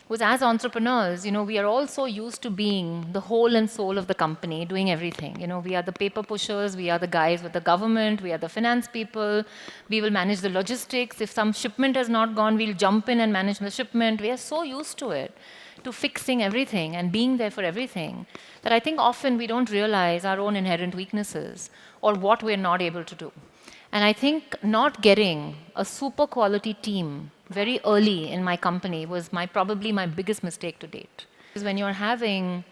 was as entrepreneurs, we are all so used to being the whole and soul of the company, doing everything. We are the paper pushers, we are the guys with the government, we are the finance people, we will manage the logistics. If some shipment has not gone, we'll jump in and manage the shipment. We are so used to it, to fixing everything and being there for everything, that I think often we don't realize our own inherent weaknesses or what we're not able to do. And I think not getting a super quality team very early in my company was probably my biggest mistake to date. Because when you're having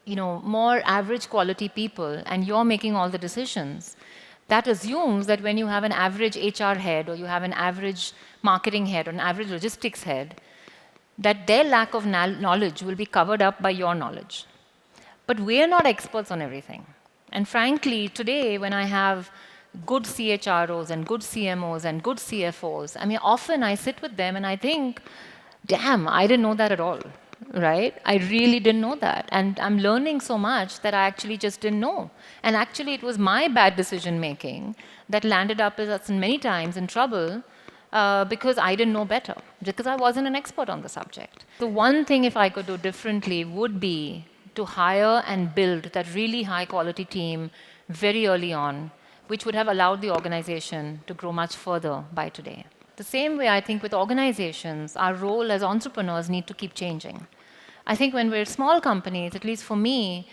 more average quality people and you're making all the decisions, that assumes that when you have an average HR head or you have an average marketing head or an average logistics head, that their lack of knowledge will be covered up by your knowledge. But we're not experts on everything. And frankly, today, when I have good CHROs and good CMOs and good CFOs, often I sit with them and I think, damn, I didn't know that at all, right? I really didn't know that. And I'm learning so much that I actually just didn't know. And actually, it was my bad decision making that landed us many times in trouble because I didn't know better, because I wasn't an expert on the subject. The one thing, if I could do differently, would be to hire and build that really high quality team very early on, which would have allowed the organization to grow much further by today. The same way, I think with organizations, our role as entrepreneurs need to keep changing. I think when we're small companies, at least for me,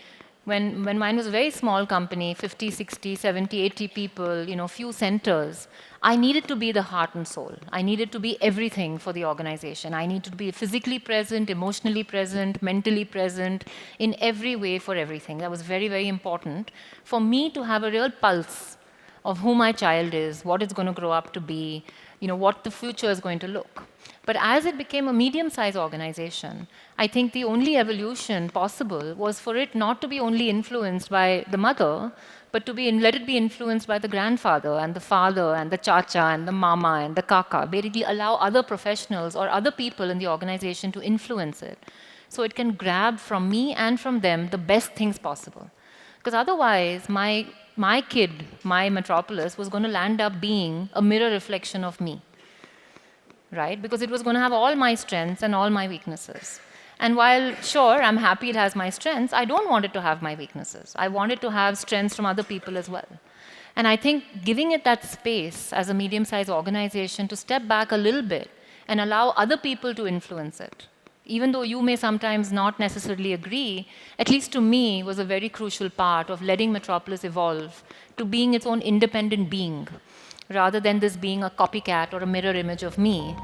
when mine was a very small company, 50, 60, 70, 80 people, few centers, I needed to be the heart and soul. I needed to be everything for the organization. I needed to be physically present, emotionally present, mentally present, in every way for everything. That was very, very important for me to have a real pulse of who my child is, what it's going to grow up to be, what the future is going to look. But as it became a medium-sized organization, I think the only evolution possible was for it not to be only influenced by the mother, but to let it be influenced by the grandfather and the father and the chacha and the mama and the kaka. Basically allow other professionals or other people in the organization to influence it, so it can grab from me and from them the best things possible. Because otherwise, my kid, my Metropolis, was going to land up being a mirror reflection of me, right? Because it was going to have all my strengths and all my weaknesses. And while, sure, I'm happy it has my strengths, I don't want it to have my weaknesses. I want it to have strengths from other people as well. And I think giving it that space as a medium-sized organization to step back a little bit and allow other people to influence it, even though you may sometimes not necessarily agree, at least to me, was a very crucial part of letting Metropolis evolve to being its own independent being, rather than this being a copycat or a mirror image of me,